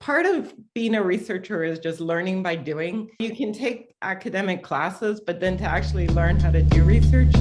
part of being a researcher is just learning by doing. You can take academic classes, but then to actually learn how to do research.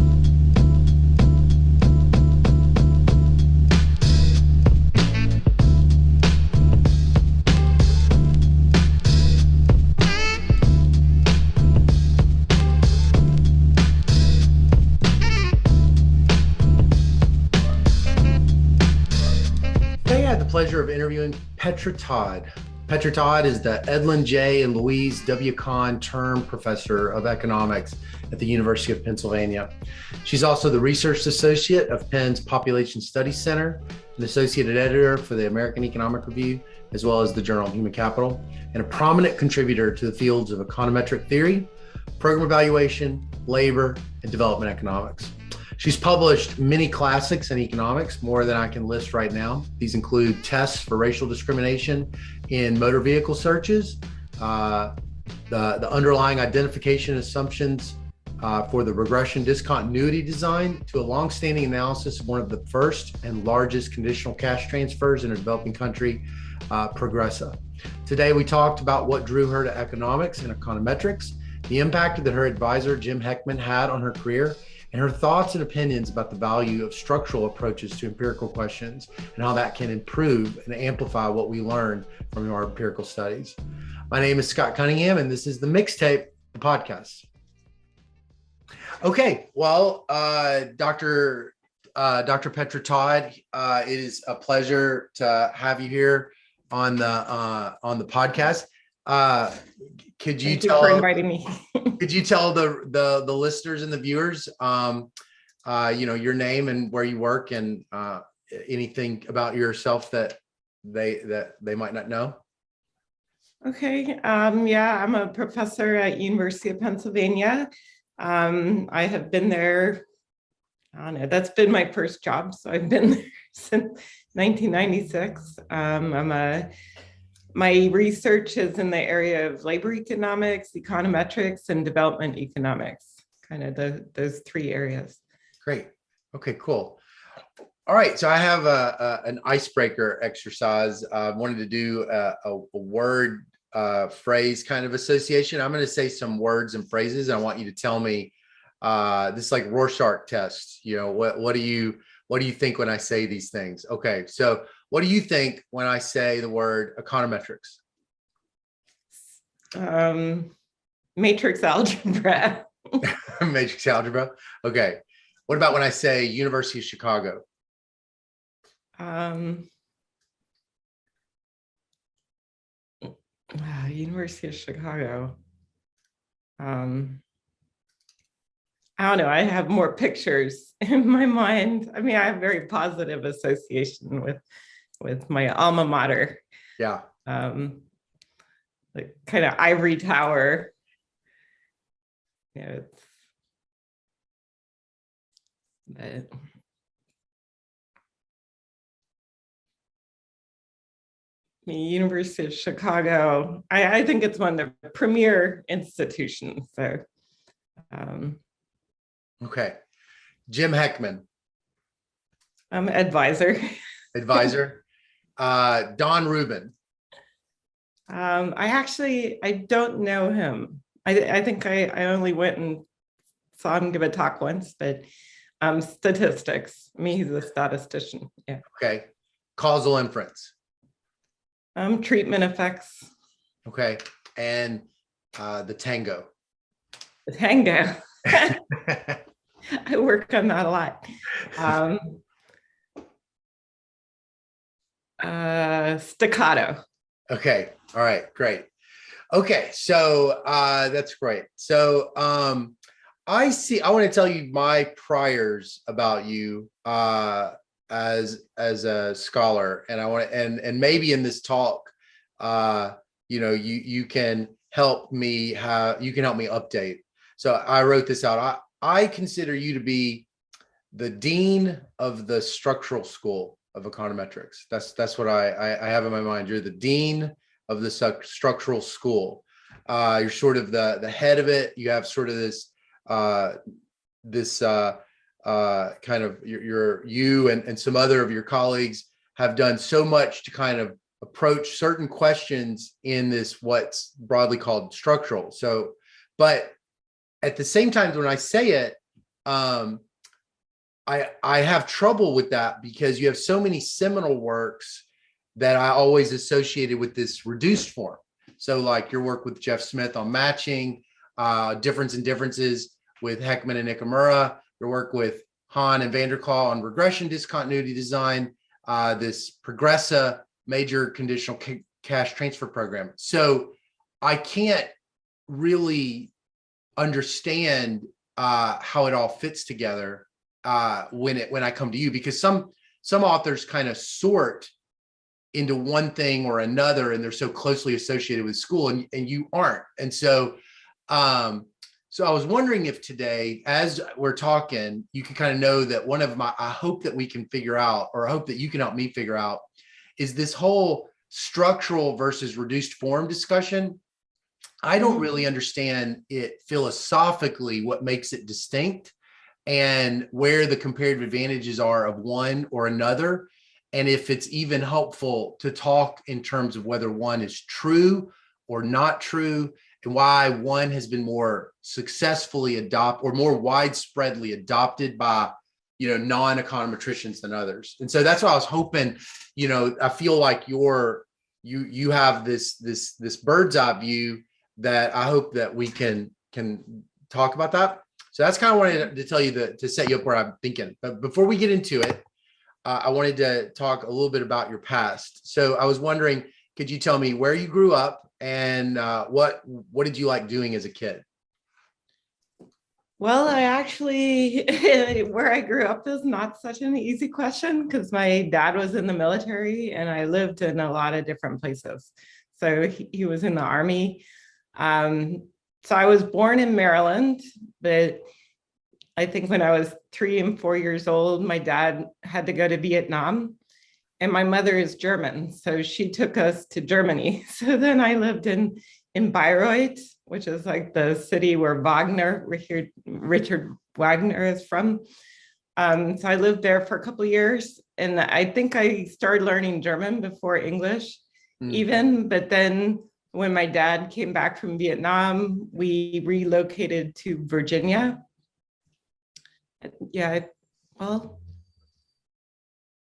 Today I had the pleasure of interviewing Petra Todd. Petra Todd is the Edlin J. and Louise W. Kahn Term Professor of Economics at the University of Pennsylvania. She's also the Research Associate of Penn's Population Studies Center, an Associate Editor for the American Economic Review, as well as the Journal of Human Capital, and a prominent contributor to the fields of econometric theory, program evaluation, labor, and development economics. She's published many classics in economics, more than I can list right now. These include Tests for Racial Discrimination in Motor Vehicle Searches, the underlying identification assumptions for the regression discontinuity design, to a longstanding analysis of one of the first and largest conditional cash transfers in a developing country, Progressa. Today, we talked about what drew her to economics and econometrics, the impact that her advisor, Jim Heckman, had on her career, and her thoughts and opinions about the value of structural approaches to empirical questions and how that can improve and amplify what we learn from our empirical studies. My name is Scott Cunningham, and this is the Mixtape, the podcast. Okay, well, Dr. Petra Todd, it is a pleasure to have you here on the podcast. Could you Thank you for inviting me. Could you tell the listeners and the viewers, your name and where you work, and anything about yourself that they might not know? Okay. Yeah, I'm a professor at University of Pennsylvania. I have been there. I don't know. That's been my first job, so I've been there since 1996. My research is in the area of labor economics, econometrics, and development economics, kind of those three areas. Great. Okay, cool. All right. So I have an icebreaker exercise. I wanted to do a word phrase kind of association. I'm going to say some words and phrases. I want you to tell me, this is like Rorschach test. You know, what do you think when I say these things? Okay. So what do you think when I say the word econometrics? Matrix algebra. Matrix algebra. Okay. What about when I say University of Chicago? University of Chicago. I don't know. I have more pictures in my mind. I mean, I have very positive association with my alma mater. Yeah. Like kind of ivory tower. Yeah. But the University of Chicago, I think it's one of the premier institutions. So, okay. Jim Heckman. Advisor. Advisor. Don Rubin. I don't know him. I think I only went and saw him give a talk once, but statistics. I mean, he's a statistician. Yeah. Okay. Causal inference. Treatment effects. Okay. And the tango. The tango. I work on that a lot. Staccato. Okay. All right. Great. Okay. So that's great. So I want to tell you my priors about you as a scholar, and I want to, and maybe in this talk, you can help me update. So I wrote this out. I consider you to be the dean of the structural school of econometrics. That's what I have in my mind. You're the dean of the structural school. You're sort of the head of it. You have sort of this kind of you and some other of your colleagues have done so much to kind of approach certain questions in this, what's broadly called structural. So, but at the same time, when I say it, I have trouble with that because you have so many seminal works that I always associated with this reduced form. So like your work with Jeff Smith on matching, difference and differences with Heckman and Nakamura, your work with Hahn and Vanderkaal on regression discontinuity design, this Progressa major conditional cash transfer program. So I can't really understand how it all fits together when I come to you, because some authors kind of sort into one thing or another, and they're so closely associated with school, and you aren't. And so so I was wondering if today, as we're talking, you can kind of know that one of I hope that we can figure out, or I hope that you can help me figure out, is this whole structural versus reduced form discussion. I don't really understand it philosophically, what makes it distinct and where the comparative advantages are of one or another. And if it's even helpful to talk in terms of whether one is true or not true, and why one has been more successfully adopted or more widespreadly adopted by, non-econometricians than others. And so that's why I was hoping, I feel like you have this bird's eye view that I hope that we can talk about that. So that's kind of wanted to tell you to set you up where I'm thinking. But before we get into it, I wanted to talk a little bit about your past. So I was wondering, could you tell me where you grew up and what did you like doing as a kid? Well, I actually, where I grew up is not such an easy question because my dad was in the military and I lived in a lot of different places. So he was in the Army. So I was born in Maryland, but I think when I was 3 and 4 years old, my dad had to go to Vietnam, and my mother is German, so she took us to Germany. So then I lived in Bayreuth, which is like the city where Richard Wagner is from. So I lived there for a couple of years, and I think I started learning German before English even, but then when my dad came back from Vietnam, we relocated to Virginia. Yeah, well,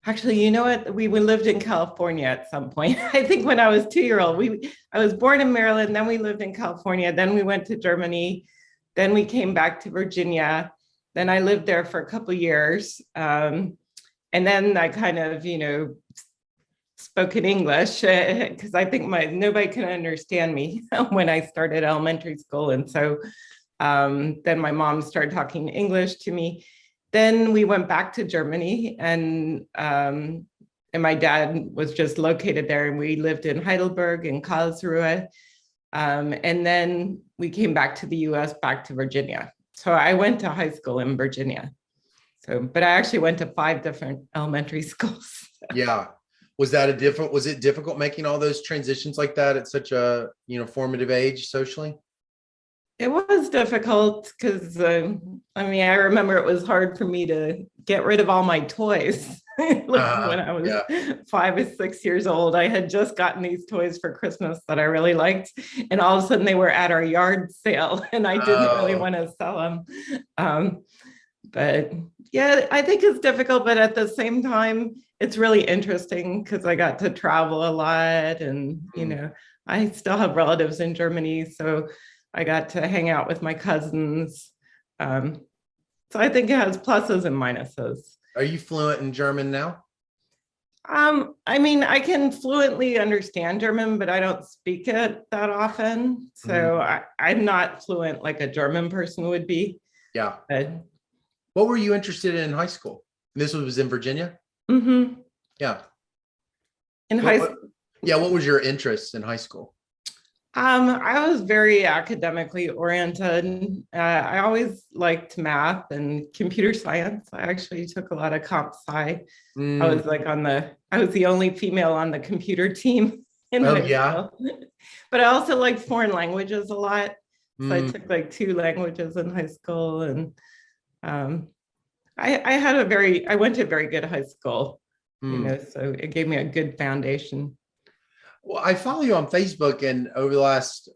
actually, you know what? We lived in California at some point. I think when I was 2-year-old, I was born in Maryland, then we lived in California, then we went to Germany, then we came back to Virginia. Then I lived there for a couple of years. And then I kind of, spoke in English because I think nobody could understand me when I started elementary school. And so then my mom started talking English to me. Then we went back to Germany, and my dad was just located there, and we lived in Heidelberg and Karlsruhe. And then we came back to the US, back to Virginia. So I went to high school in Virginia. But I actually went to 5 different elementary schools. Yeah. Was it difficult making all those transitions like that at such a, formative age socially? It was difficult because, I remember it was hard for me to get rid of all my toys. When I was 5 or 6 years old, I had just gotten these toys for Christmas that I really liked. And all of a sudden they were at our yard sale and I didn't really want to sell them. But yeah, I think it's difficult, but at the same time, it's really interesting because I got to travel a lot and, I still have relatives in Germany. So I got to hang out with my cousins. So I think it has pluses and minuses. Are you fluent in German now? I can fluently understand German, but I don't speak it that often. So I'm not fluent like a German person would be. Yeah. But, what were you interested in high school? This was in Virginia? Mm-hmm. Yeah. In high school. Yeah. What was your interest in high school? I was very academically oriented. I always liked math and computer science. I actually took a lot of comp sci. I was I was the only female on the computer team in high school. But I also liked foreign languages a lot. So I took like 2 languages in high school, and I went to a very good high school, so it gave me a good foundation. Well, I follow you on Facebook, and over the last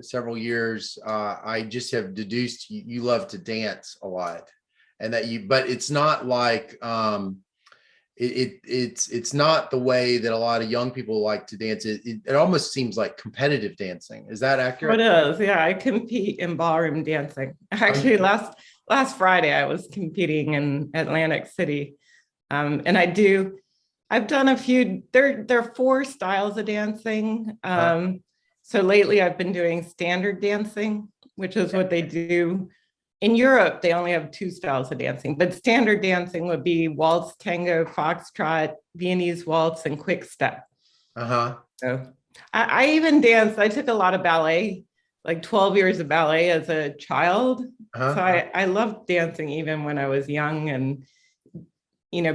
several years, I just have deduced you love to dance a lot, and that you. But it's not like it's not the way that a lot of young people like to dance. It almost seems like competitive dancing. Is that It accurate? is, yeah. I compete in ballroom dancing. Actually, last Friday I was competing in Atlantic City, and I've done a few. There are four styles of dancing. So lately I've been doing standard dancing, which is what they do. In Europe, they only have two styles of dancing, but standard dancing would be waltz, tango, foxtrot, Viennese waltz, and quick step. Uh-huh. So I even danced. I took a lot of ballet, like 12 years of ballet as a child. Uh-huh. So I loved dancing even when I was young. And,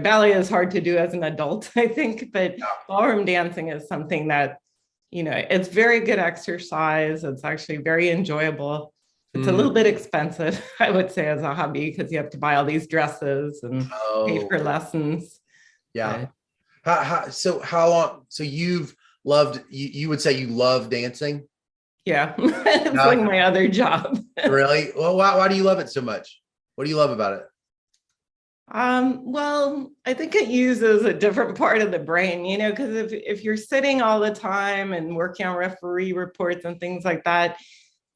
ballet is hard to do as an adult, I think, but ballroom dancing is something that, it's very good exercise. It's actually very enjoyable. It's a little bit expensive, I would say, as a hobby, because you have to buy all these dresses and pay for lessons. Yeah. So how long? So you've loved, you would say you love dancing? Yeah, it's like my other job. Really? Well, why do you love it so much? What do you love about it? Well, I think it uses a different part of the brain, because if you're sitting all the time and working on referee reports and things like that,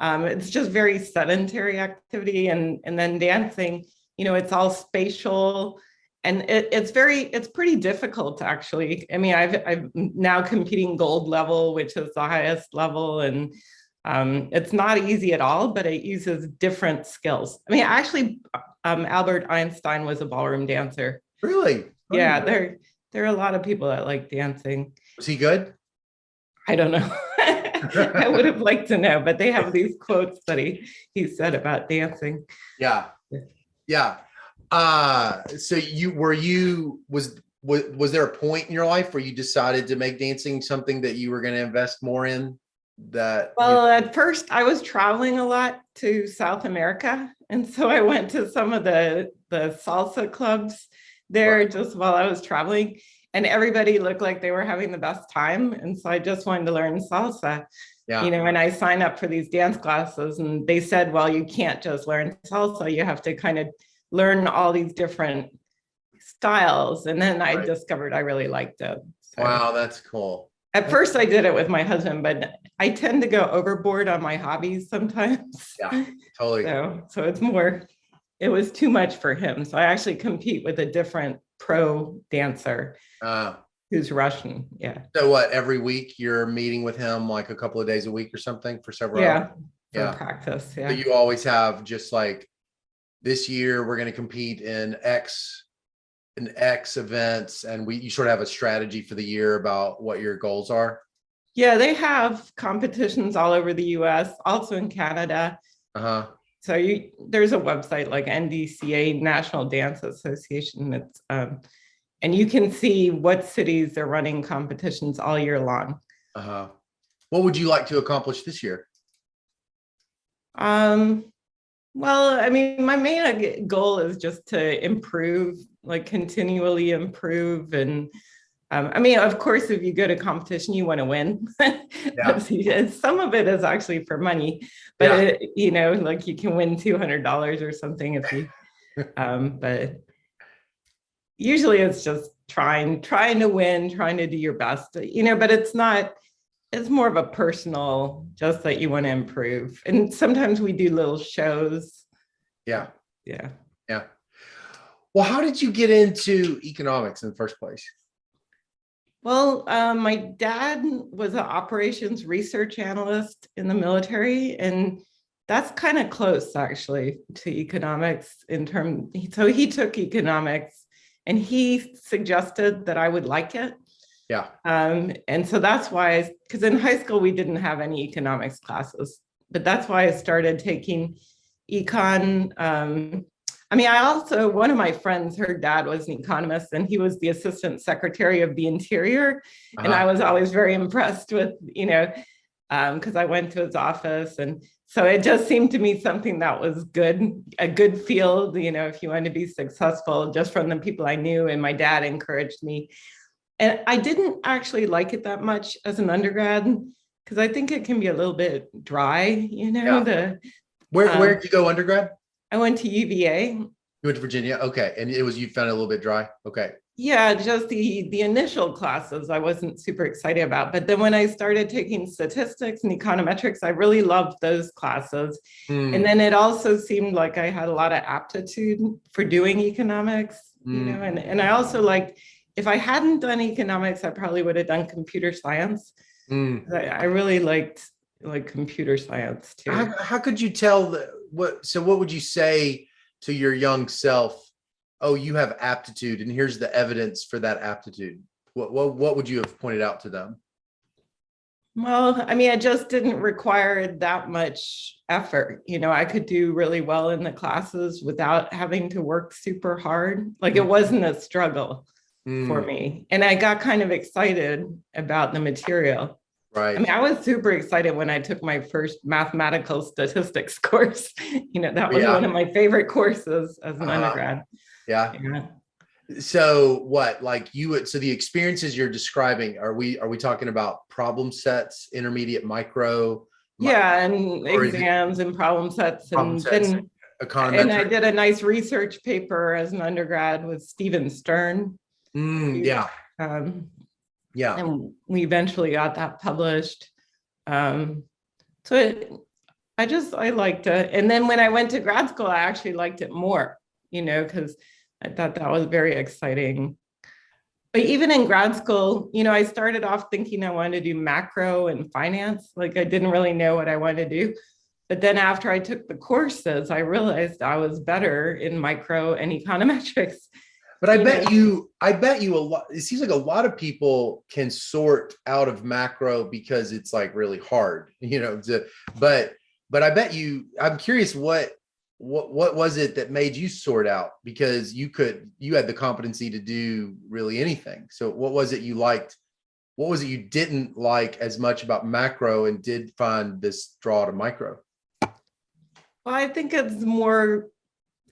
it's just very sedentary activity. And then dancing, it's all spatial, and it's pretty difficult actually. I mean, I'm now competing gold level, which is the highest level, and it's not easy at all, but it uses different skills. I mean, actually, Albert Einstein was a ballroom dancer. Really? Yeah, there are a lot of people that like dancing. Was he good? I don't know. I would have liked to know, but they have these quotes that he said about dancing. Yeah. Yeah. So was there a point in your life where you decided to make dancing something that you were going to invest more in? Well, at first I was traveling a lot to South America. And so I went to some of the salsa clubs there just while I was traveling, and everybody looked like they were having the best time. And so I just wanted to learn salsa, and I signed up for these dance classes, and they said, well, you can't just learn salsa. You have to kind of learn all these different styles. And then I discovered I really liked it. So. Wow, that's cool. At first I did it with my husband, but I tend to go overboard on my hobbies sometimes. Yeah, totally. So it was too much for him. So I actually compete with a different pro dancer who's Russian. Yeah. So what, every week you're meeting with him like a couple of days a week or something for several hours? For practice. Yeah. So you always have just like, this year we're going to compete in X events, and you sort of have a strategy for the year about what your goals are. Yeah, they have competitions all over the US, also in Canada. So there's a website like NDCA, National Dance Association. It's and you can see what cities are running competitions all year long. What would you like to accomplish this year? Well, I mean, my main goal is just to improve, like continually improve. And I mean, of course, if you go to competition, you want to win. Some of it is actually for money, but like you can win $200 or something if you, but usually it's just trying to win, trying to do your best, but it's more of a personal, just that you want to improve. And sometimes we do little shows. Yeah. Yeah. Well, how did you get into economics in the first place? Well, my dad was an operations research analyst in the military, and that's kind of close actually to economics so he took economics and he suggested that I would like it. Yeah. And so that's why, because in high school, we didn't have any economics classes, but that's why I started taking econ. I mean, one of my friends, her dad was an economist, and he was the assistant secretary of the interior. And I was always very impressed with, because I went to his office. And so it just seemed to me something that was a good field, if you want to be successful, just from the people I knew. And my dad encouraged me. And I didn't actually like it that much as an undergrad because I think it can be a little bit dry, Yeah. Where did you go undergrad? I went to UVA. You went to Virginia. Okay. And you found it a little bit dry. Okay. Yeah, just the initial classes I wasn't super excited about. But then when I started taking statistics and econometrics, I really loved those classes. And then it also seemed like I had a lot of aptitude for doing economics, and I also liked, if I hadn't done economics, I probably would have done computer science. I really liked computer science too. How could you tell what would you say to your young self? Oh, you have aptitude, and here's the evidence for that aptitude. What would you have pointed out to them? Well, I mean, it just didn't require that much effort. I could do really well in the classes without having to work super hard. Like it wasn't a struggle for me. And I got kind of excited about the material. Right. I mean, I was super excited when I took my first mathematical statistics course. That was one of my favorite courses as an undergrad. Yeah. So what, so the experiences you're describing, are we talking about problem sets, intermediate, micro? Yeah, and exams and problem sets. And I did a nice research paper as an undergrad with Stephen Stern. Yeah. And we eventually got that published. I liked it. And then when I went to grad school, I actually liked it more, because I thought that was very exciting. But even in grad school, I started off thinking I wanted to do macro and finance. Like I didn't really know what I wanted to do. But then after I took the courses, I realized I was better in micro and econometrics. But I bet you a lot, it seems like a lot of people can sort out of macro because it's like really hard, but I bet you, I'm curious, what was it that made you sort out? Because you had the competency to do really anything. So what was it you liked? What was it you didn't like as much about macro and did find this draw to micro? Well, I think it's more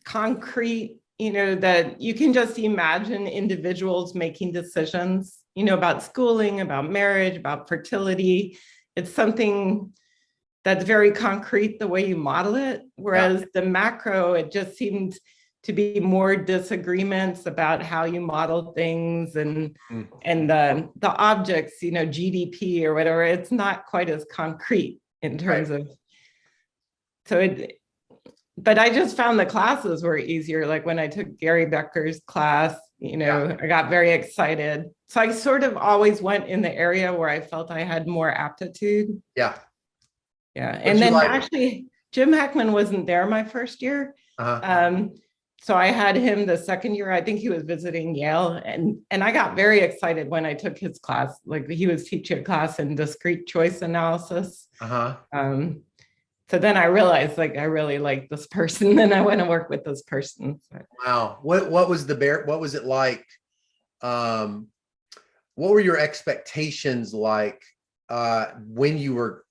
concrete, that you can just imagine individuals making decisions, about schooling, about marriage, about fertility. It's something that's very concrete the way you model it. Whereas the macro, it just seemed to be more disagreements about how you model things and the objects, GDP or whatever. It's not quite as concrete in terms of, but I just found the classes were easier. Like when I took Gary Becker's class, I got very excited. So I sort of always went in the area where I felt I had more aptitude. Yeah. And then actually Jim Heckman wasn't there my first year. So I had him the second year. I think he was visiting Yale, and I got very excited when I took his class. Like he was teaching a class in discrete choice analysis. So then I realized I really like this person and I want to work with this person. Wow. What was it like? What were your expectations like when you were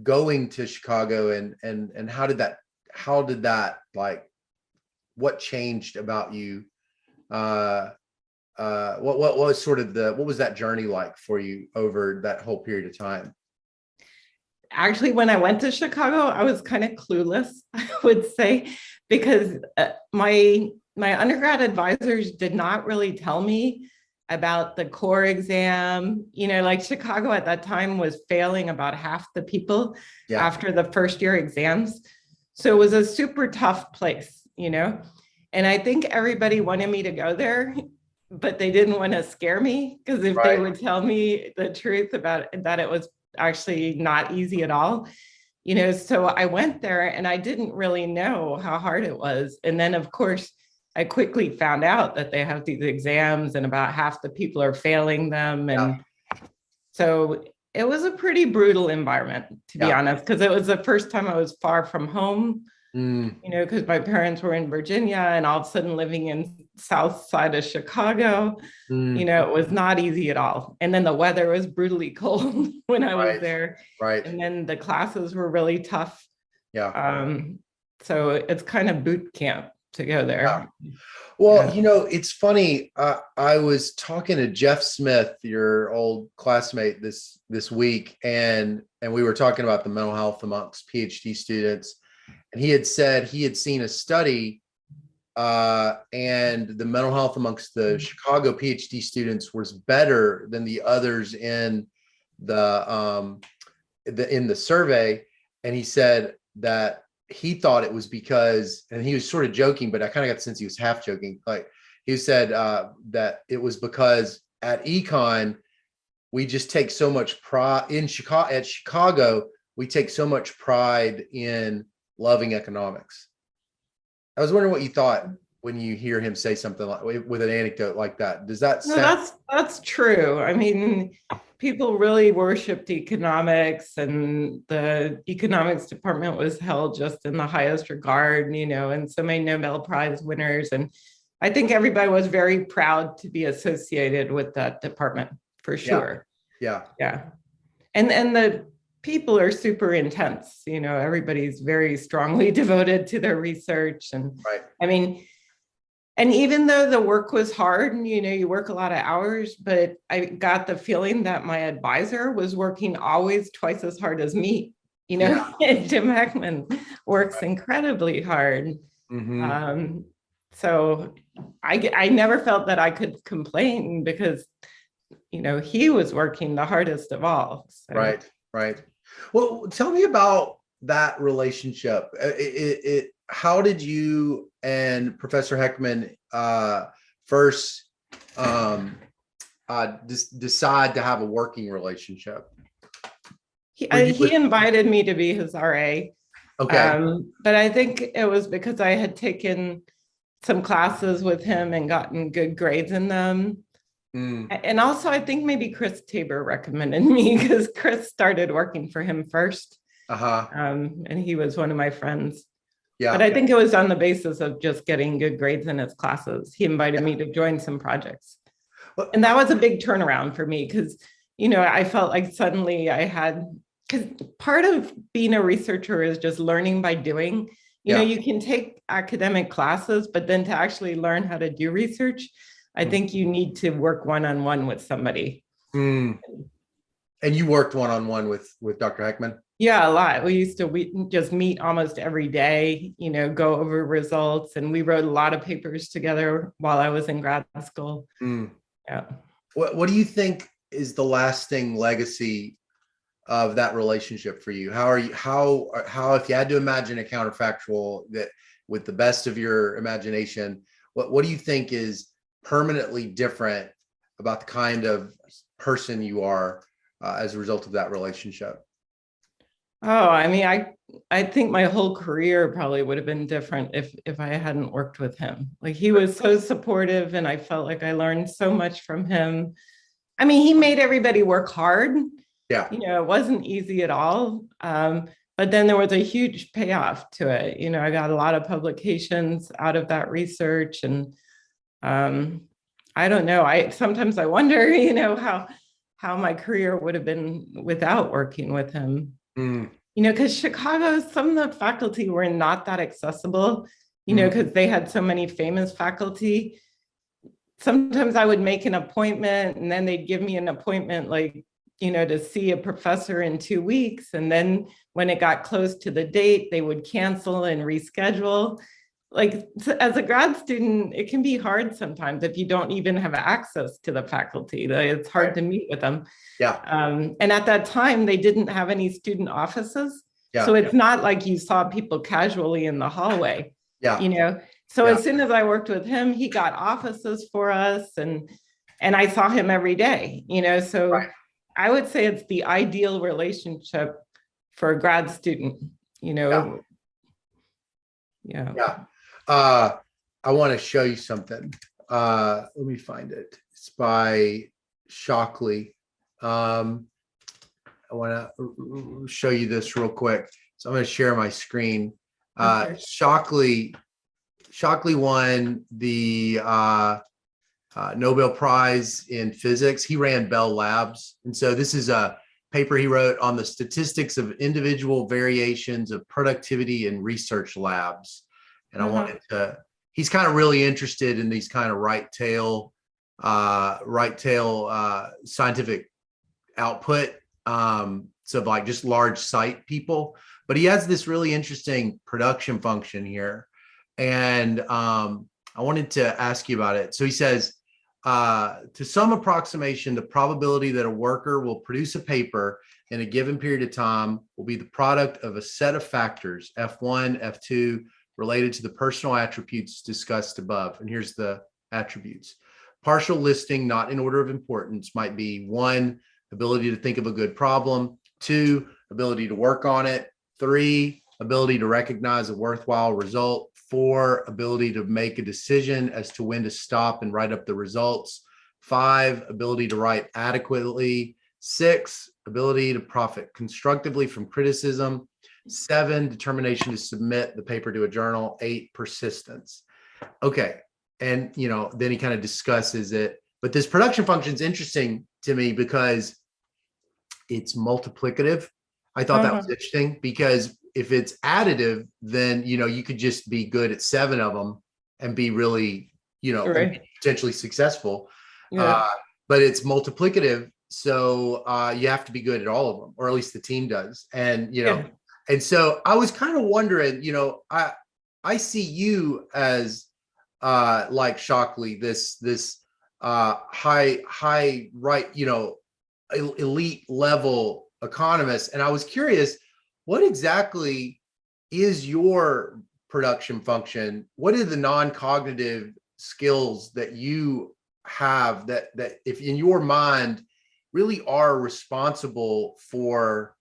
going to Chicago, and how did that what changed about you? What was what was that journey like for you over that whole period of time? Actually, when I went to Chicago, I was kind of clueless, I would say, because my undergrad advisors did not really tell me about the core exam. Chicago at that time was failing about half the people after the first year exams. So it was a super tough place, and I think everybody wanted me to go there, but they didn't want to scare me, because if they would tell me the truth about that, it was actually not easy at all. So I went there and I didn't really know how hard it was. And then of course, I quickly found out that they have these exams and about half the people are failing them. And so it was a pretty brutal environment, to be honest, because it was the first time I was far from home, because my parents were in Virginia and all of a sudden living in south side of Chicago, it was not easy at all. And then the weather was brutally cold when I was there. And then the classes were really tough. So it's kind of boot camp. to go Yeah. there. Well, Yeah. it's funny. I was talking to Jeff Smith, your old classmate, this week, and we were talking about the mental health amongst PhD students, and he had said he had seen a study, and the mental health amongst the Chicago PhD students was better than the others in the survey, and he said that he thought it was because, and he was sort of joking, but I kind of got the sense he was half joking. Like he said that it was because at Econ, we just take so much pride in Chicago. At Chicago, we take so much pride in loving economics. I was wondering what you thought when you hear him say something like with an anecdote like that. Does that No, sound? that's true. I mean, people really worshipped economics, and the economics department was held just in the highest regard, and so many Nobel Prize winners. And I think everybody was very proud to be associated with that department for sure. Yeah. Yeah. And the people are super intense, everybody's very strongly devoted to their research. And Right. I mean, and even though the work was hard, and you work a lot of hours, but I got the feeling that my advisor was working always twice as hard as me. Yeah. Jim Heckman works incredibly hard. Mm-hmm. So I never felt that I could complain because he was working the hardest of all. So. Right. Well, tell me about that relationship. How did you and Professor Heckman first decide to have a working relationship? He invited me to be his RA. Okay. But I think it was because I had taken some classes with him and gotten good grades in them. And also, I think maybe Chris Tabor recommended me because Chris started working for him first. And he was one of my friends. Yeah. But I think it was on the basis of just getting good grades in his classes. He invited me to join some projects. And that was a big turnaround for me because, I felt like suddenly I had, because part of being a researcher is just learning by doing. You can take academic classes, but then to actually learn how to do research, I think you need to work one-on-one with somebody. And you worked one-on-one with Dr. Heckman? Yeah, a lot. We used to just meet almost every day, go over results. And we wrote a lot of papers together while I was in grad school. Yeah. What do you think is the lasting legacy of that relationship for you? How if you had to imagine a counterfactual that with the best of your imagination, what do you think is permanently different about the kind of person you are as a result of that relationship? Oh, I mean, I think my whole career probably would have been different if I hadn't worked with him. Like he was so supportive, and I felt like I learned so much from him. I mean, he made everybody work hard. Yeah. It wasn't easy at all. But then there was a huge payoff to it. I got a lot of publications out of that research, and I don't know. Sometimes I wonder, how my career would have been without working with him. Because Chicago, some of the faculty were not that accessible, because they had so many famous faculty. Sometimes I would make an appointment and then they'd give me an appointment to see a professor in 2 weeks. And then when it got close to the date, they would cancel and reschedule. As a grad student, it can be hard sometimes if you don't even have access to the faculty. It's hard to meet with them. Yeah. And at that time, they didn't have any student offices. Yeah. So it's not like you saw people casually in the hallway. Yeah. So as soon as I worked with him, he got offices for us, and I saw him every day, so I would say it's the ideal relationship for a grad student, Yeah. I want to show you something. Let me find it. It's by Shockley. I want to show you this real quick. So I'm going to share my screen. Okay. Shockley won the Nobel Prize in physics. He ran Bell Labs. And so this is a paper he wrote on the statistics of individual variations of productivity in research labs. And I wanted to he's kind of really interested in these kind of right tail scientific output. So like just large site people, but he has this really interesting production function here. And I wanted to ask you about it. So he says, to some approximation, the probability that a worker will produce a paper in a given period of time will be the product of a set of factors, F1, F2, related to the personal attributes discussed above. And here's the attributes. Partial listing, not in order of importance, might be 1, ability to think of a good problem, 2, ability to work on it, 3, ability to recognize a worthwhile result, 4, ability to make a decision as to when to stop and write up the results, 5, ability to write adequately, 6, ability to profit constructively from criticism, 7, determination to submit the paper to a journal, 8, persistence. Okay. And, then he kind of discusses it, but this production function is interesting to me because it's multiplicative. I thought that was interesting because if it's additive, then, you could just be good at 7 of them and be really, Right. potentially successful. Yeah. But it's multiplicative. So you have to be good at all of them, or at least the team does. And, and so I was kind of wondering, I see you as like Shockley, this high, right, elite level economist. And I was curious, what exactly is your production function? What are the non-cognitive skills that you have that if in your mind really are responsible for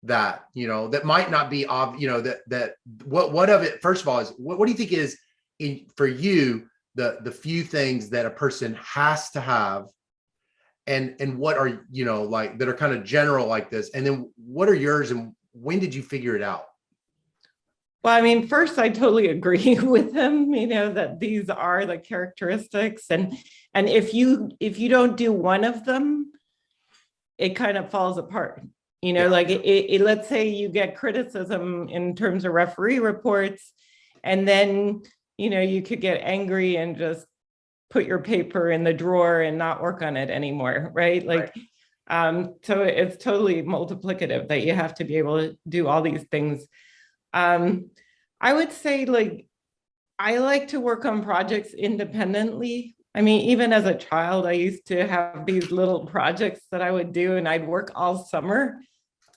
that, that might not be what of it, first of all, is what do you think is for you the few things that a person has to have, and what are like that are kind of general like this, and then what are yours, and when did you figure it out? Well, I mean, first, I totally agree with him, that these are the characteristics. And if you don't do one of them, it kind of falls apart. Like let's say you get criticism in terms of referee reports, and then, you could get angry and just put your paper in the drawer and not work on it anymore, right? Like, so it's totally multiplicative that you have to be able to do all these things. I would say, like, I like to work on projects independently. I mean, even as a child, I used to have these little projects that I would do, and I'd work all summer,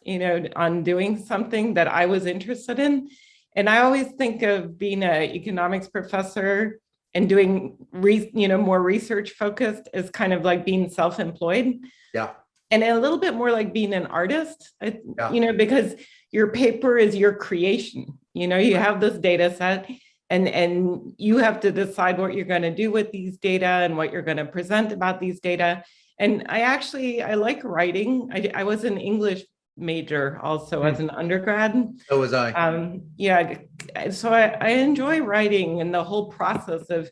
on doing something that I was interested in. And I always think of being an economics professor and doing, more research focused as kind of like being self-employed. Yeah. And a little bit more like being an artist, because your paper is your creation. You have this data set, and you have to decide what you're going to do with these data and what you're going to present about these data. And I like writing. I was an English major also as an undergrad. So was I. So I enjoy writing and the whole process of,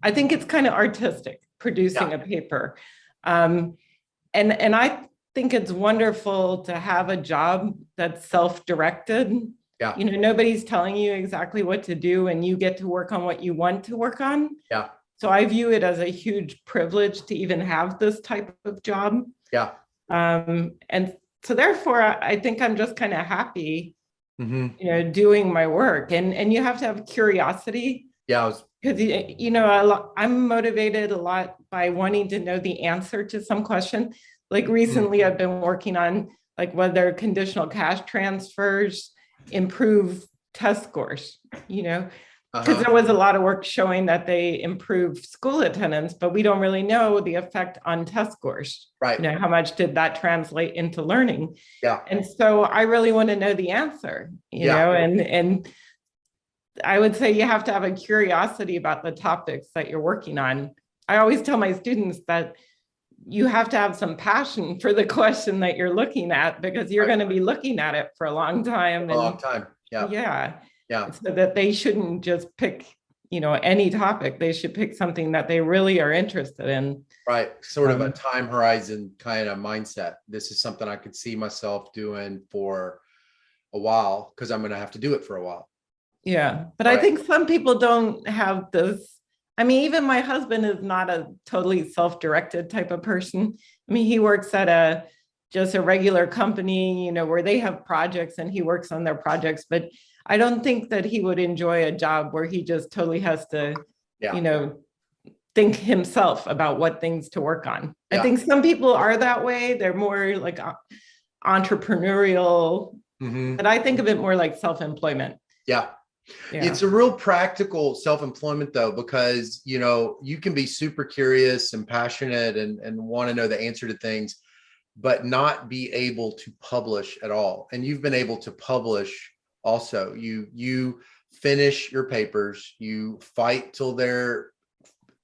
I think it's kind of artistic producing a paper. And I think it's wonderful to have a job that's self-directed. Yeah. Nobody's telling you exactly what to do, and you get to work on what you want to work on. Yeah. So I view it as a huge privilege to even have this type of job. Yeah. And so therefore, I think I'm just kind of happy, doing my work. And you have to have curiosity. Yeah. Because, I'm motivated a lot by wanting to know the answer to some question. Like recently, I've been working on like whether conditional cash transfers improve test scores, because there was a lot of work showing that they improve school attendance, but we don't really know the effect on test scores. Right. How much did that translate into learning? Yeah. And so I really want to know the answer, and I would say you have to have a curiosity about the topics that you're working on. I always tell my students that you have to have some passion for the question that you're looking at, because you're going to be looking at it for a long time. Yeah. So that they shouldn't just pick, any topic. They should pick something that they really are interested in. Right. Sort of a time horizon kind of mindset. This is something I could see myself doing for a while, because I'm going to have to do it for a while. Yeah, but I Right. think some people don't have this. I mean, even my husband is not a totally self-directed type of person. I mean, he works at just a regular company, where they have projects and he works on their projects, but I don't think that he would enjoy a job where he just totally has to, Yeah. you know, think himself about what things to work on. I Yeah. think some people are that way. They're more like entrepreneurial, Hmm. but I think of it more like self-employment. Yeah. Yeah. It's a real practical self-employment though, because you can be super curious and passionate and want to know the answer to things, but not be able to publish at all. And you've been able to publish also. You finish your papers, you fight till they're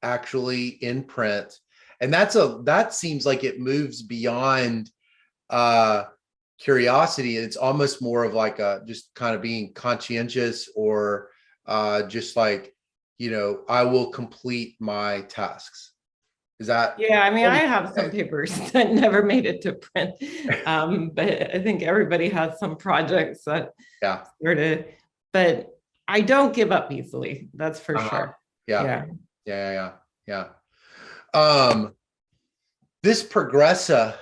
actually in print. And that seems like it moves beyond uh curiosity. It's almost more of like a just kind of being conscientious, or just like, I will complete my tasks. Is that? Yeah, I mean, I have some papers that never made it to print, but I think everybody has some projects that Yeah. sort of, but I don't give up easily. That's for Uh-huh. sure. Yeah. Yeah. Yeah. Yeah. Um, this Progressa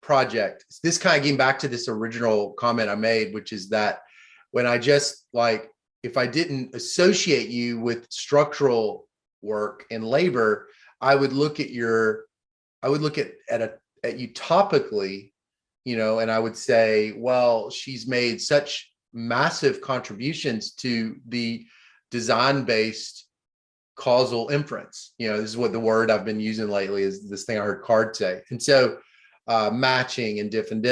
project, this kind of getting back to this original comment I made, which is that when I just like, if I didn't associate you with structural work and labor, I would look at at you topically, and I would say, well, she's made such massive contributions to the design-based causal inference. This is what the word I've been using lately is this thing I heard Card say. And so matching and diff and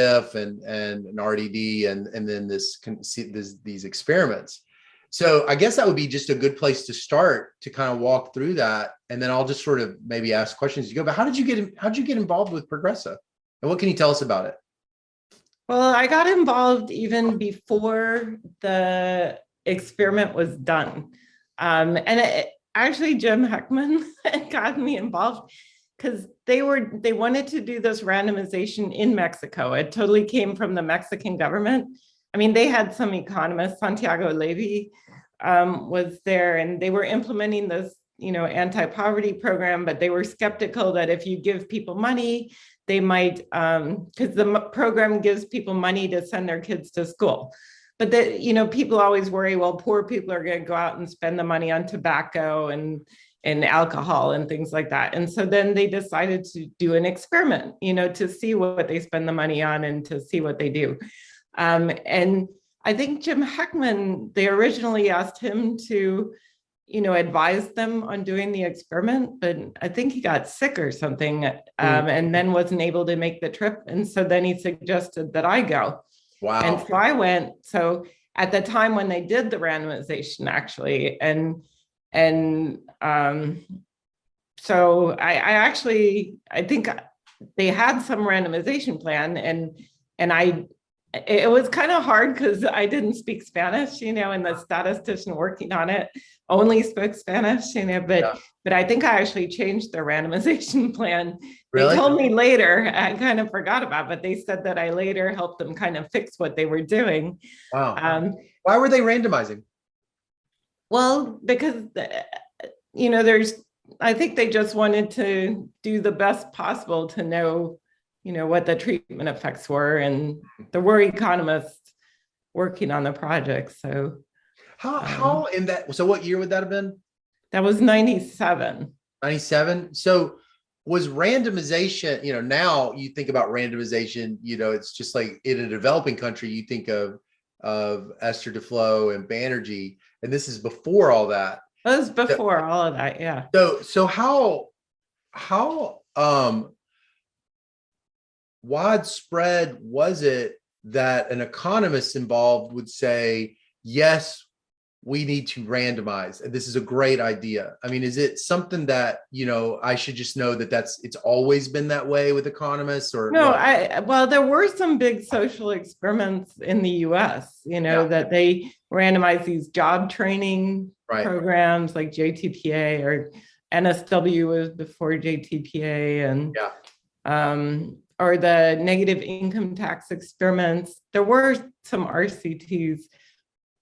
an RDD and then these experiments. So I guess that would be just a good place to start to kind of walk through that. And then I'll just sort of maybe ask questions as you go. But how did you get involved with Progressa? And what can you tell us about it? Well, I got involved even before the experiment was done. Actually, Jim Heckman got me involved because they wanted to do this randomization in Mexico. It totally came from the Mexican government. I mean, they had some economists, Santiago Levy was there, and they were implementing this, anti-poverty program, but they were skeptical that if you give people money, they might, because the program gives people money to send their kids to school. But people always worry, well, poor people are going to go out and spend the money on tobacco and alcohol and things like that. And so then they decided to do an experiment, to see what they spend the money on and to see what they do. And I think Jim Heckman, they originally asked him to, advise them on doing the experiment, but I think he got sick or something, and then wasn't able to make the trip. And so then he suggested that I go. Wow. And so I went. So at the time when they did the randomization, actually, so I think they had some randomization plan, and it was kind of hard because I didn't speak Spanish, and the statistician working on it only spoke Spanish, but I think I actually changed their randomization plan. Really? They told me later, I kind of forgot about, but they said that I later helped them kind of fix what they were doing. Wow. Why were they randomizing? Well, because, I think they just wanted to do the best possible to know, what the treatment effects were. And there were economists working on the project. So how in that, so what year would that have been? That was 97. 97. So was randomization, now you think about randomization, it's just like in a developing country, you think of Esther Duflo and Banerjee, and this is before all that. That was before all of that, yeah. So how widespread was it that an economist involved would say, yes, we need to randomize, and this is a great idea? I mean, is it something that, I should just know that it's always been that way with economists, or no? Well, there were some big social experiments in the US, that they randomized these job training programs like JTPA, or NSW was before JTPA, and or the negative income tax experiments. There were some RCTs,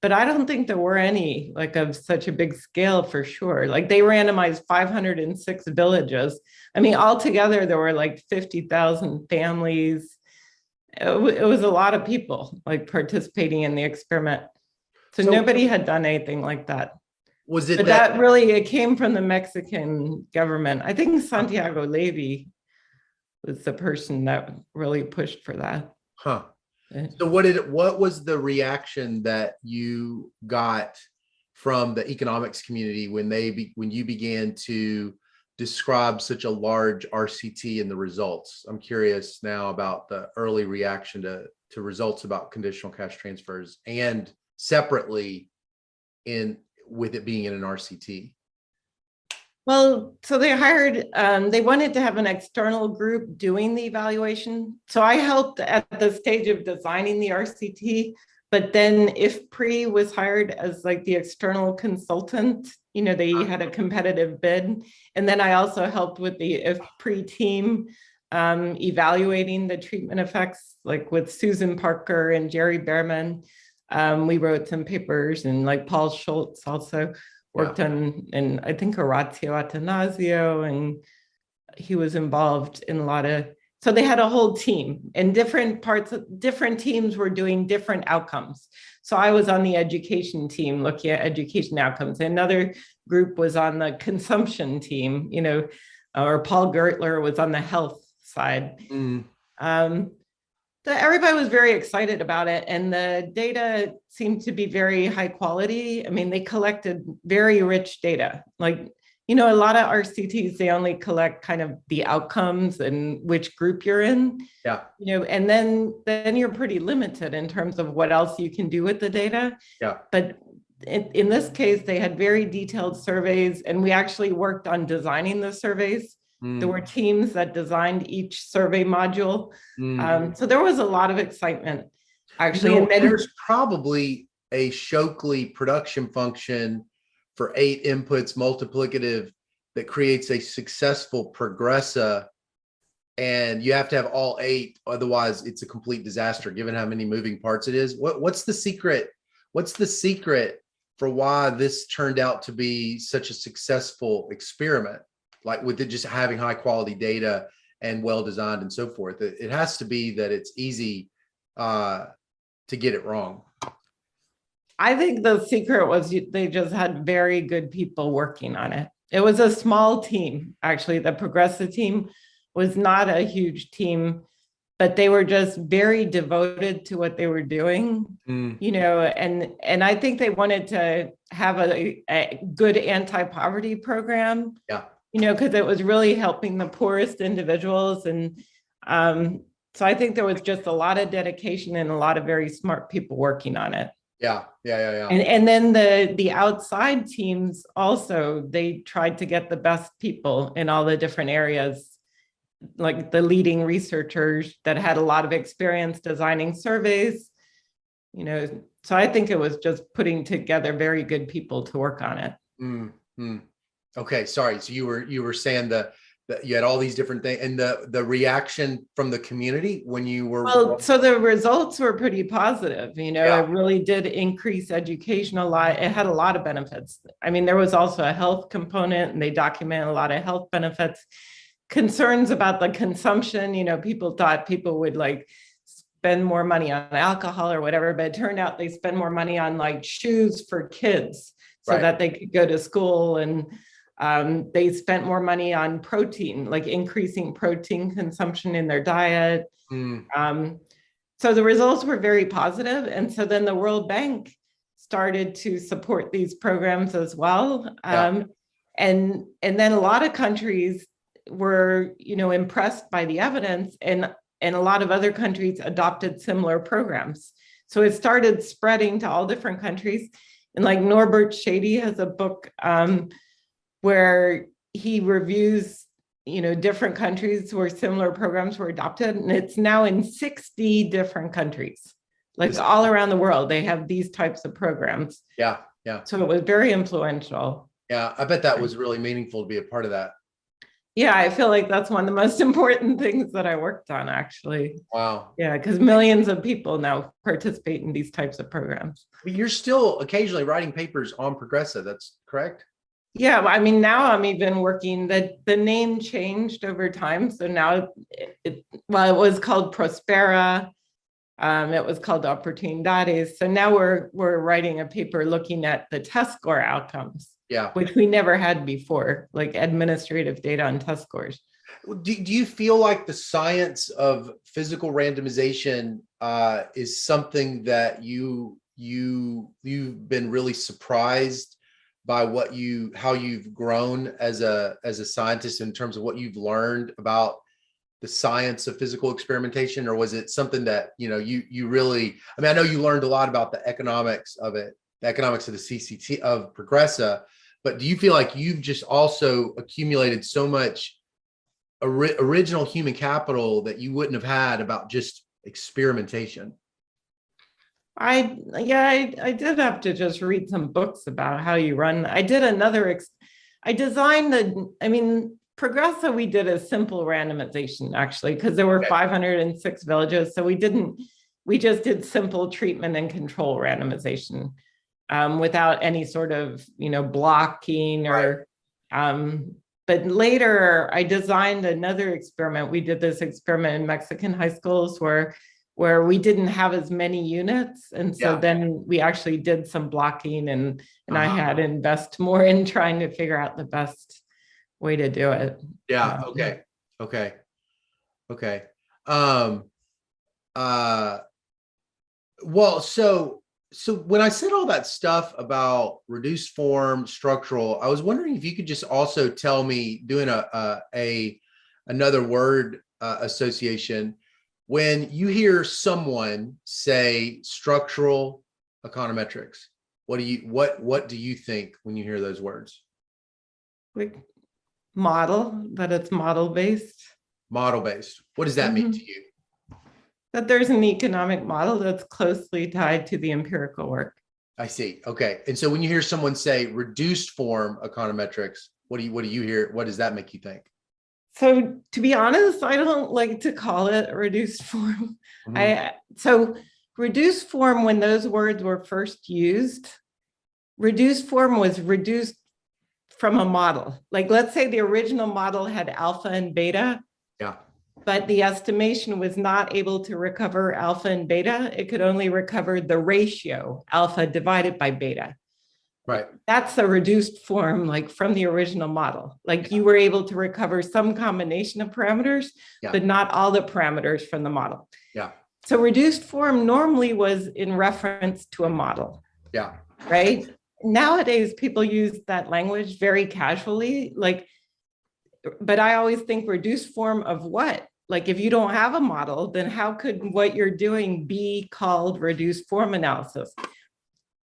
but I don't think there were any like of such a big scale for sure. Like they randomized 506 villages. I mean, altogether there were like 50,000 families. It was a lot of people like participating in the experiment. So nobody had done anything like that. Was it But that really, it came from the Mexican government. I think Santiago Levy was the person that really pushed for that. Huh. So what was the reaction that you got from the economics community when when you began to describe such a large RCT and the results? I'm curious now about the early reaction to results about conditional cash transfers, and separately with it being in an RCT. Well, so they hired, they wanted to have an external group doing the evaluation. So I helped at the stage of designing the RCT, but then IFPRI was hired as like the external consultant. You know, they had a competitive bid. And then I also helped with the IFPRI team evaluating the treatment effects, like with Susan Parker and Jerry Behrman. We wrote some papers, and like Paul Schultz also worked on, and I think Horatio Atanasio, and he was involved in a lot of, so they had a whole team, and different teams were doing different outcomes. So I was on the education team looking at education outcomes. Another group was on the consumption team, you know, or Paul Gertler was on the health side. Everybody was very excited about it, and the data seemed to be very high quality. I mean, they collected very rich data. Like, you know, a lot of RCTs, they only collect kind of the outcomes and which group you're in. Yeah. You know, and then you're pretty limited in terms of what else you can do with the data. Yeah. But in this case, they had very detailed surveys, and we actually worked on designing the surveys. There were teams that designed each survey module. So there was a lot of excitement, actually. And there's probably a Shokely production function for 8 inputs multiplicative that creates a successful progressa. And you have to have all 8, otherwise it's a complete disaster given how many moving parts it is. What's the secret? What's the secret for why this turned out to be such a successful experiment? Like with it just having high quality data and well designed and so forth. It has to be that it's easy to get it wrong. I think the secret was they just had very good people working on it. It was a small team, actually. The Progressive team was not a huge team, but they were just very devoted to what they were doing, you know, and I think they wanted to have a good anti-poverty program. Yeah. You know, because it was really helping the poorest individuals. And so I think there was just a lot of dedication and a lot of very smart people working on it. Yeah. And then the outside teams also, they tried to get the best people in all the different areas, like the leading researchers that had a lot of experience designing surveys, you know. So I think it was just putting together very good people to work on it. Okay, sorry. So you were saying that you had all these different things, and the reaction from the community when you were. Well, so the results were pretty positive. You know, Yeah. It really did increase education a lot. It had a lot of benefits. I mean, there was also a health component, and they documented a lot of health benefits. Concerns about the consumption. You know, people thought people would like spend more money on alcohol or whatever, but it turned out they spend more money on like shoes for kids so that they could go to school, and they spent more money on protein, like increasing protein consumption in their diet. So the results were very positive. And so then the World Bank started to support these programs as well. And then a lot of countries were, you know, impressed by the evidence, and a lot of other countries adopted similar programs. So it started spreading to all different countries. And like Norbert Shady has a book where he reviews, you know, different countries where similar programs were adopted, and it's now in 60 different countries, like all around the world. They have these types of programs. Yeah. So it was very influential. Yeah, I bet that was really meaningful to be a part of that. Yeah, I feel like that's one of the most important things that I worked on, actually. Wow. Yeah, because millions of people now participate in these types of programs. But you're still occasionally writing papers on Progressa, that's correct? Yeah, well, I mean, now I'm even working, the name changed over time. So now well, it was called Prospera. It was called Oportunidades. So now we're writing a paper looking at the test score outcomes, Yeah. which we never had before, like administrative data on test scores. Do you feel like the science of physical randomization is something that you've been really surprised by how you've grown as a scientist in terms of what you've learned about the science of physical experimentation, or was it something that you really, I mean, I know you learned a lot about the economics of it, the economics of the CCT of Progressa, but do you feel like you've just also accumulated so much original human capital that you wouldn't have had about just experimentation? I did have to just read some books about how you run. I designed I mean, Progressa, we did a simple randomization actually, because there were Okay. 506 villages. So we just did simple treatment and control randomization without any sort of, blocking or, but later I designed another experiment. We did this experiment in Mexican high schools where we didn't have as many units. And so then we actually did some blocking and I had to invest more in trying to figure out the best way to do it. Yeah. Okay. Um, uh, well, so when I said all that stuff about reduced form, structural, I was wondering if you could just also tell me, doing another word association, when you hear someone say structural econometrics, what do you think when you hear those words? Like that it's model based. Model based. What does that mean to you? That there's an economic model that's closely tied to the empirical work. I see. Okay. And so when you hear someone say reduced form econometrics, what do you hear? What does that make you think? So to be honest, I don't like to call it reduced form. So reduced form, when those words were first used, reduced form was reduced from a model. Like, let's say the original model had alpha and beta. Yeah. But the estimation was not able to recover alpha and beta. It could only recover the ratio alpha divided by beta. Right. That's a reduced form, like from the original model. Like you were able to recover some combination of parameters, but not all the parameters from the model. Yeah. So reduced form normally was in reference to a model. Yeah. Right. Nowadays, people use that language very casually, but I always think reduced form of what? Like if you don't have a model, then how could what you're doing be called reduced form analysis?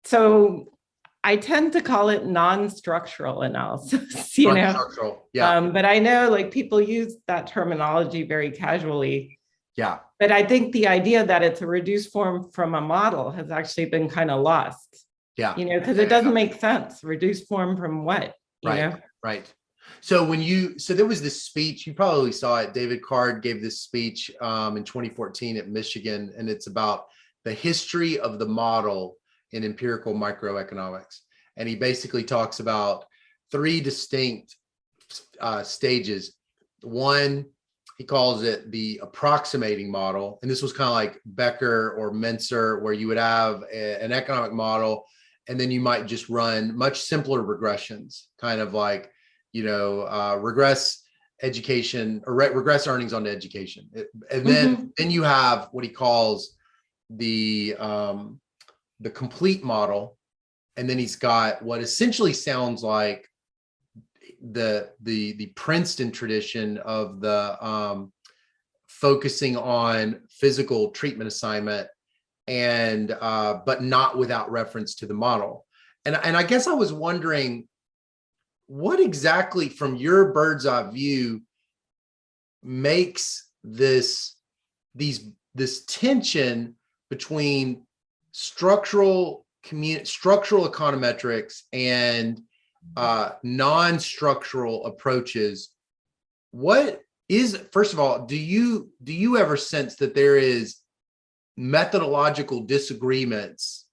So I tend to call it non-structural analysis, Non-structural. Yeah. But I know like people use that terminology very casually. Yeah. But I think the idea that it's a reduced form from a model has actually been kind of lost. Yeah. Because it doesn't make sense. Reduced form from what? Right. So there was this speech, you probably saw it. David Card gave this speech in 2014 at Michigan, and it's about the history of the model in empirical microeconomics. And he basically talks about three distinct stages. One, he calls it the approximating model. And this was kind of like Becker or Menser, where you would have an economic model, and then you might just run much simpler regressions, kind of like, regress education or regress earnings onto education. And then you have what he calls the complete model. And then he's got what essentially sounds like the Princeton tradition of the focusing on physical treatment assignment and but not without reference to the model. And I guess I was wondering, what exactly from your bird's eye view makes this tension between structural econometrics and non-structural approaches what is, first of all, do you ever sense that there is methodological disagreements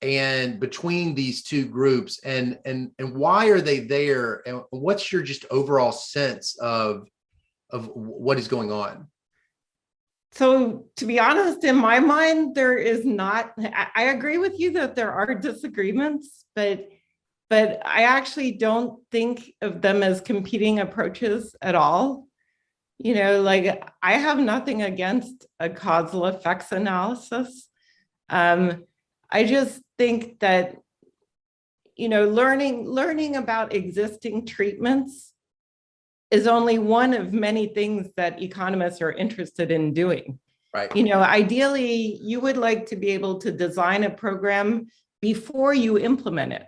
and between these two groups, and why are they there, and what's your just overall sense of what is going on? So to be honest, in my mind, there is not, I agree with you that there are disagreements, but I actually don't think of them as competing approaches at all. You know, like I have nothing against a causal effects analysis. I just think that, you know, learning about existing treatments is only one of many things that economists are interested in doing. Right. You know, ideally, you would like to be able to design a program before you implement it.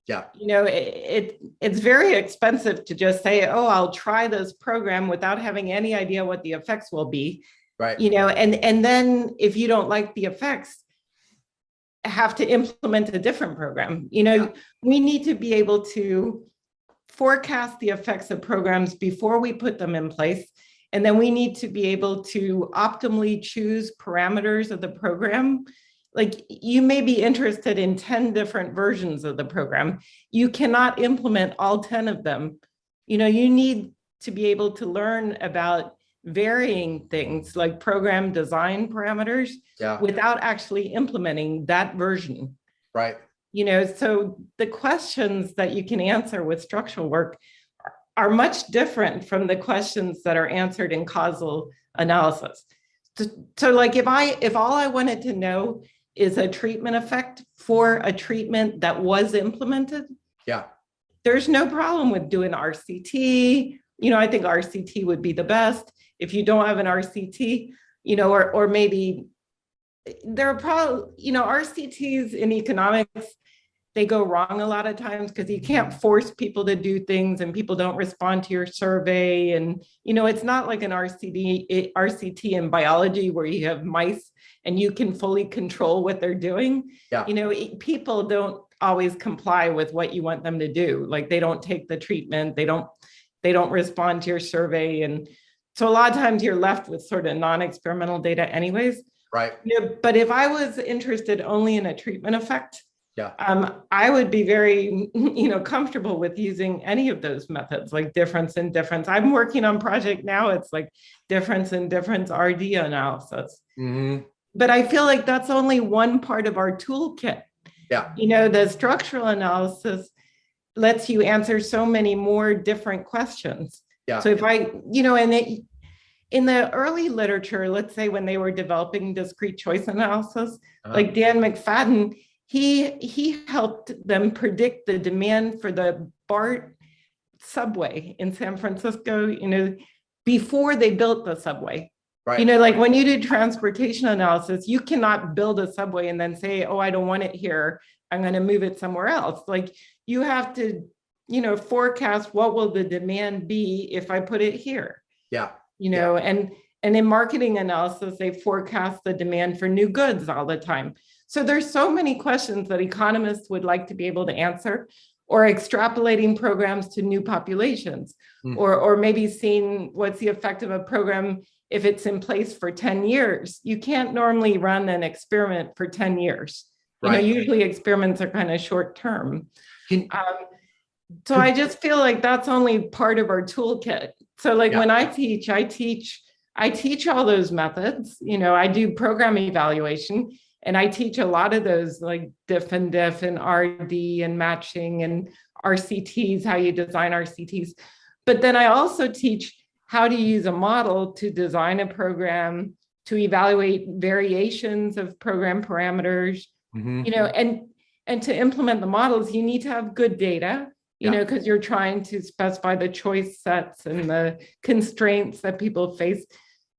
Yeah. You know, it's very expensive to just say, oh, I'll try this program without having any idea what the effects will be. Right. You know, and then if you don't like the effects, have to implement a different program. You know, Yeah. we need to be able to forecast the effects of programs before we put them in place. And then we need to be able to optimally choose parameters of the program. Like you may be interested in 10 different versions of the program. You cannot implement all 10 of them. You know, you need to be able to learn about varying things like program design parameters without actually implementing that version. Right. You know, so the questions that you can answer with structural work are much different from the questions that are answered in causal analysis. So like if all I wanted to know is a treatment effect for a treatment that was implemented, there's no problem with doing RCT. You know, I think RCT would be the best. If you don't have an RCT, you know, or maybe there are probably, you know, RCTs in economics, they go wrong a lot of times because you can't force people to do things and people don't respond to your survey. And, you know, it's not like an RCT in biology where you have mice and you can fully control what they're doing. You know, people don't always comply with what you want them to do. Like they don't take the treatment, they don't respond to your survey. And so a lot of times you're left with sort of non-experimental data anyways. Right. You know, but if I was interested only in a treatment effect, I would be very, you know, comfortable with using any of those methods, like difference in difference. I'm working on project now. It's like difference in difference RD analysis. But I feel like that's only one part of our toolkit. You know, the structural analysis lets you answer so many more different questions. So if I, you know, and in the early literature, let's say when they were developing discrete choice analysis, like Dan McFadden, he helped them predict the demand for the BART subway in San Francisco, you know, before they built the subway. You know, like when you do transportation analysis, you cannot build a subway and then say, oh, I don't want it here, I'm going to move it somewhere else. Like you have to, you know, forecast what will the demand be if I put it here. You know, and in marketing analysis, they forecast the demand for new goods all the time. So there's so many questions that economists would like to be able to answer, or extrapolating programs to new populations, or maybe seeing what's the effect of a program if it's in place for 10 years. You can't normally run an experiment for 10 years. You know, usually experiments are kind of short term. So I just feel like that's only part of our toolkit. So like when I teach all those methods. You know, I do program evaluation and I teach a lot of those like diff and RD and matching and RCTs, how you design RCTs. But then I also teach how to use a model to design a program, to evaluate variations of program parameters, you know, and to implement the models, you need to have good data, you know, because you're trying to specify the choice sets and the constraints that people face,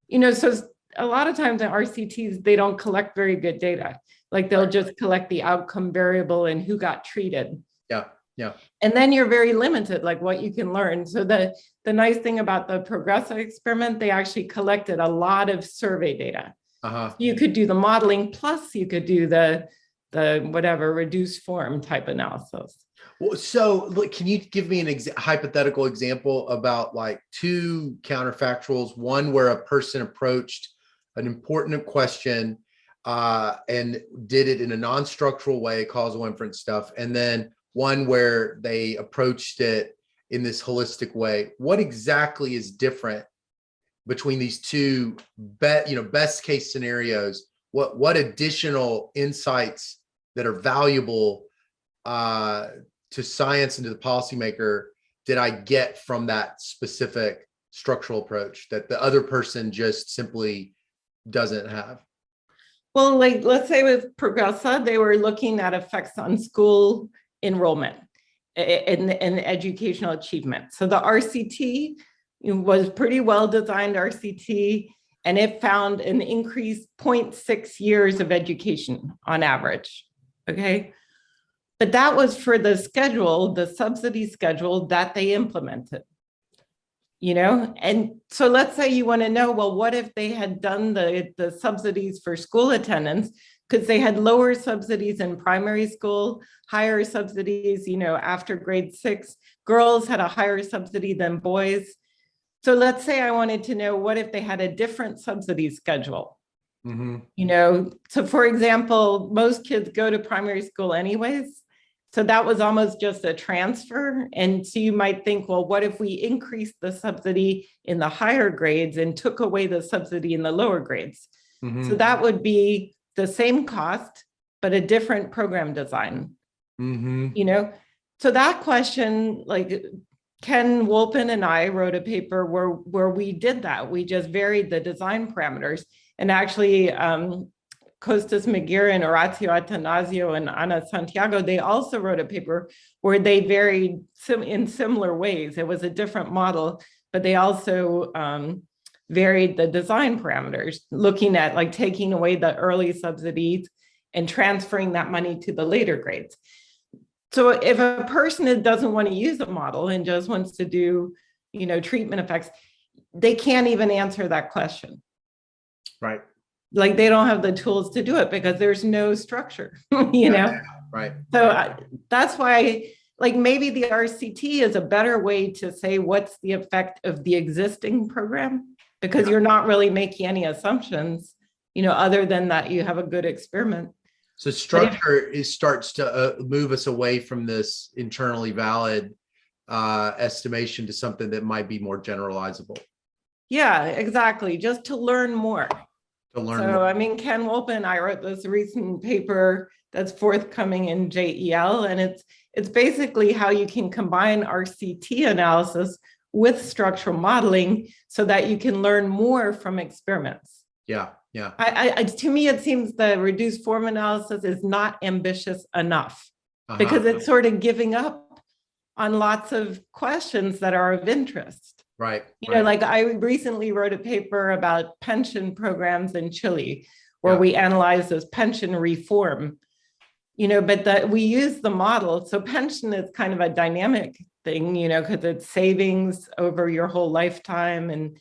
you know. So a lot of times in RCTs, they don't collect very good data. Like they'll just collect the outcome variable and who got treated. And then you're very limited, like what you can learn. So the nice thing about the Progressa experiment, they actually collected a lot of survey data. You could do the modeling, plus you could do the the whatever reduced form type analysis. Well, so look, can you give me an hypothetical example about like two counterfactuals, one where a person approached an important question and did it in a non-structural way, causal inference stuff, and then one where they approached it in this holistic way? What exactly is different between these two best case scenarios? What additional insights that are valuable to science and to the policymaker did I get from that specific structural approach that the other person just simply doesn't have? Well, like let's say with Progressa, they were looking at effects on school enrollment and educational achievement. So the RCT was pretty well designed RCT, and it found an increased 0.6 years of education on average. Okay. But that was for the schedule, the subsidy schedule that they implemented. And so let's say you want to know, well, what if they had done the subsidies for school attendance, because they had lower subsidies in primary school, higher subsidies, after grade 6, girls had a higher subsidy than boys. So let's say I wanted to know, what if they had a different subsidy schedule? So for example, most kids go to primary school anyways. So that was almost just a transfer. And so you might think, well, what if we increased the subsidy in the higher grades and took away the subsidy in the lower grades? So that would be the same cost, but a different program design. So that question, like Ken Wolpen and I wrote a paper where we did that. We just varied the design parameters. And actually, Costas Magir and Orazio Atanasio and Ana Santiago, they also wrote a paper where they varied in similar ways. It was a different model, but they also varied the design parameters, looking at like taking away the early subsidies and transferring that money to the later grades. So if a person doesn't want to use a model and just wants to do, treatment effects, they can't even answer that question. Right. Like they don't have the tools to do it because there's no structure, Right. So that's why, like maybe the RCT is a better way to say what's the effect of the existing program, because you're not really making any assumptions, other than that you have a good experiment. So structure starts to move us away from this internally valid estimation to something that might be more generalizable. Yeah, exactly. Just to learn more. So, Ken Wolpen and I wrote this recent paper that's forthcoming in JEL, and it's basically how you can combine RCT analysis with structural modeling so that you can learn more from experiments. Yeah. To me, it seems the reduced form analysis is not ambitious enough because it's sort of giving up on lots of questions that are of interest. Right. Like I recently wrote a paper about pension programs in Chile, where we analyzed this pension reform, but we use the model. So pension is kind of a dynamic thing, because it's savings over your whole lifetime.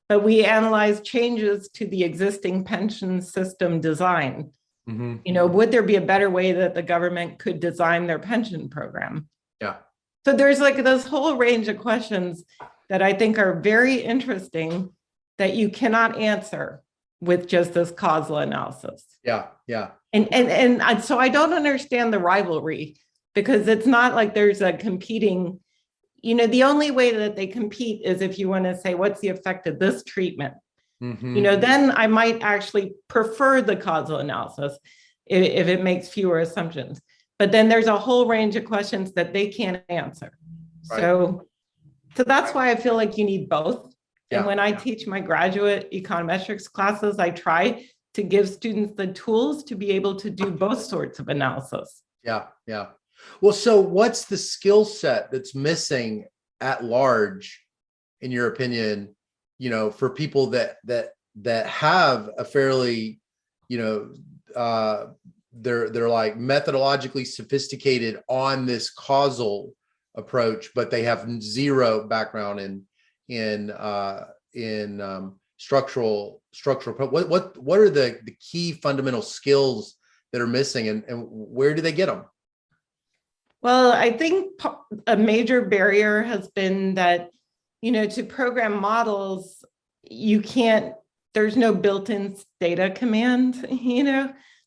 But we analyze changes to the existing pension system design. Would there be a better way that the government could design their pension program? Yeah. So there's like this whole range of questions that I think are very interesting that you cannot answer with just this causal analysis. Yeah. And so I don't understand the rivalry, because it's not like there's a competing, the only way that they compete is if you want to say, what's the effect of this treatment? Then I might actually prefer the causal analysis if it makes fewer assumptions. But then there's a whole range of questions that they can't answer. Right. So that's why I feel like you need both. And when I teach my graduate econometrics classes, I try to give students the tools to be able to do both sorts of analysis. Yeah. Well, so what's the skill set that's missing at large, in your opinion, for people that have a fairly, they're like methodologically sophisticated on this causal approach, but they have zero background in structural. What are the key fundamental skills that are missing, and where do they get them? Well, I think a major barrier has been that, to program models, you can't, there's no built-in data command,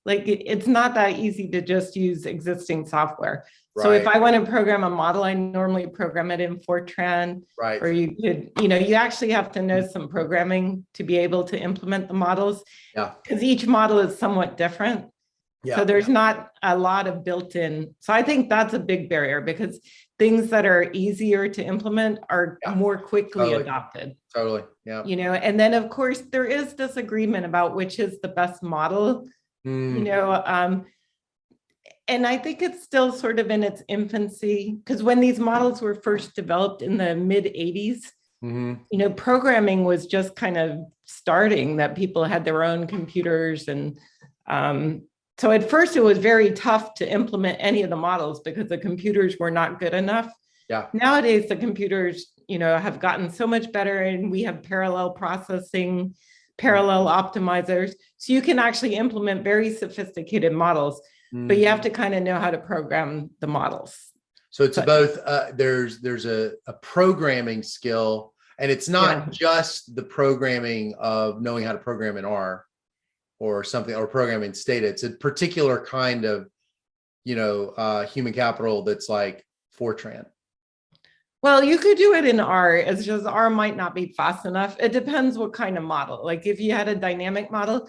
like it's not that easy to just use existing software. Right. So if I want to program a model, I normally program it in Fortran, Right. or you could, you actually have to know some programming to be able to implement the models. Yeah. Because each model is somewhat different. Yeah. So there's not a lot of built-in. So I think that's a big barrier, because things that are easier to implement are more quickly adopted. Totally. Yeah. And then of course there is disagreement about which is the best model, and I think it's still sort of in its infancy, because when these models were first developed in the mid 80s, programming was just kind of starting, that people had their own computers. And so at first it was very tough to implement any of the models because the computers were not good enough. Yeah. Nowadays, the computers, have gotten so much better, and we have parallel processing, parallel optimizers. So you can actually implement very sophisticated models, but you have to kind of know how to program the models. So it's both, there's a programming skill, and it's not just the programming of knowing how to program in R or something, or programming Stata. It's a particular kind of, human capital that's like Fortran. Well, you could do it in R. It's just R might not be fast enough. It depends what kind of model. Like if you had a dynamic model,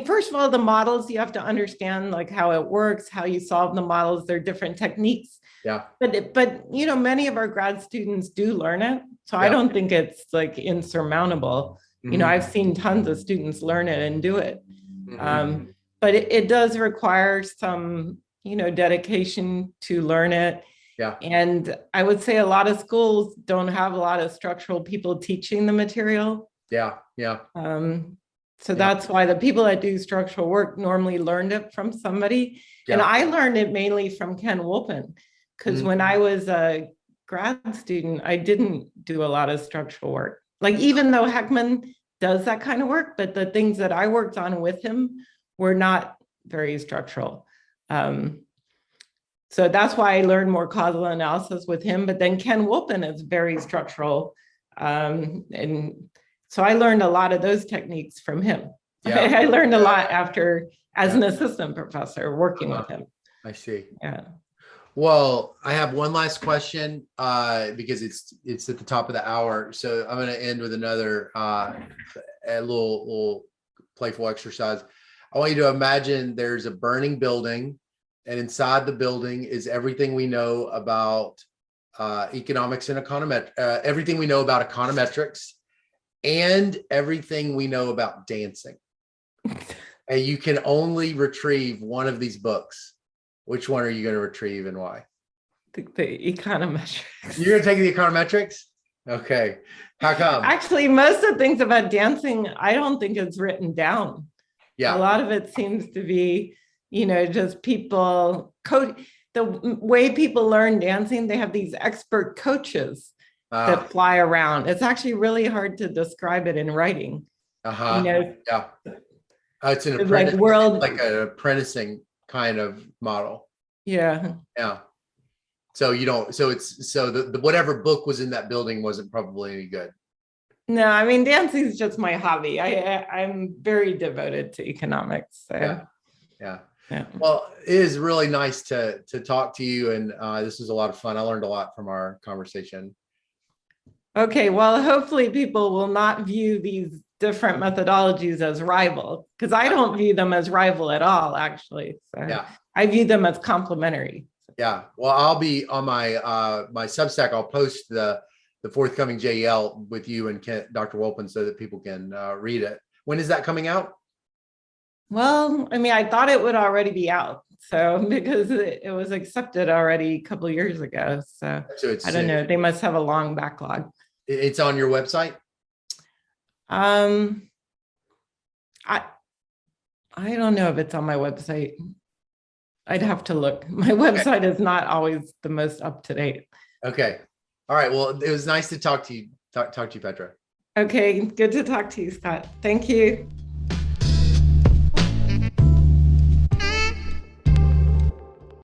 first of all, the models, you have to understand like how it works, how you solve the models. There are different techniques. Yeah. But many of our grad students do learn it. So I don't think it's like insurmountable. I've seen tons of students learn it and do it. But it does require some, dedication to learn it. Yeah. And I would say a lot of schools don't have a lot of structural people teaching the material. Yeah. Yeah. So that's why the people that do structural work normally learned it from somebody. Yeah. And I learned it mainly from Ken Wolpen, because when I was a grad student, I didn't do a lot of structural work. Like, even though Heckman does that kind of work, but the things that I worked on with him were not very structural. So that's why I learned more causal analysis with him. But then Ken Wolpen is very structural. And so I learned a lot of those techniques from him. Yeah. I learned a lot as an assistant professor working with him. I see. Yeah. Well, I have one last question because it's at the top of the hour. So I'm going to end with another a little playful exercise. I want you to imagine there's a burning building, and inside the building is everything we know about economics and everything we know about econometrics, and everything we know about dancing. And you can only retrieve one of these books. Which one are you going to retrieve and why? The Econometrics. You're going to take the Econometrics? Okay. How come? Actually, most of the things about dancing, I don't think it's written down. Yeah. A lot of it seems to be, just people the way people learn dancing, they have these expert coaches that fly around. It's actually really hard to describe it in writing. Yeah. It's an like an apprenticing kind of model. Yeah. Yeah. So the whatever book was in that building wasn't probably any good. No, dancing is just my hobby. I'm very devoted to economics. So. Yeah. Well, it is really nice to talk to you, and this was a lot of fun. I learned a lot from our conversation. Okay, well, hopefully people will not view these different methodologies as rival, because I don't view them as rival at all, actually. So I view them as complementary. Yeah. Well, I'll be on my my Substack. I'll post the forthcoming JEL with you and Dr. Wolpen so that people can read it. When is that coming out? Well, I thought it would already be out. So because it was accepted already a couple of years ago. So I don't know. They must have a long backlog. It's on your website? I don't know if it's on my website. I'd have to look. My website is not always the most up to date. Okay. All right. Well, it was nice to talk to you. Talk to you, Petra. Okay. Good to talk to you, Scott. Thank you.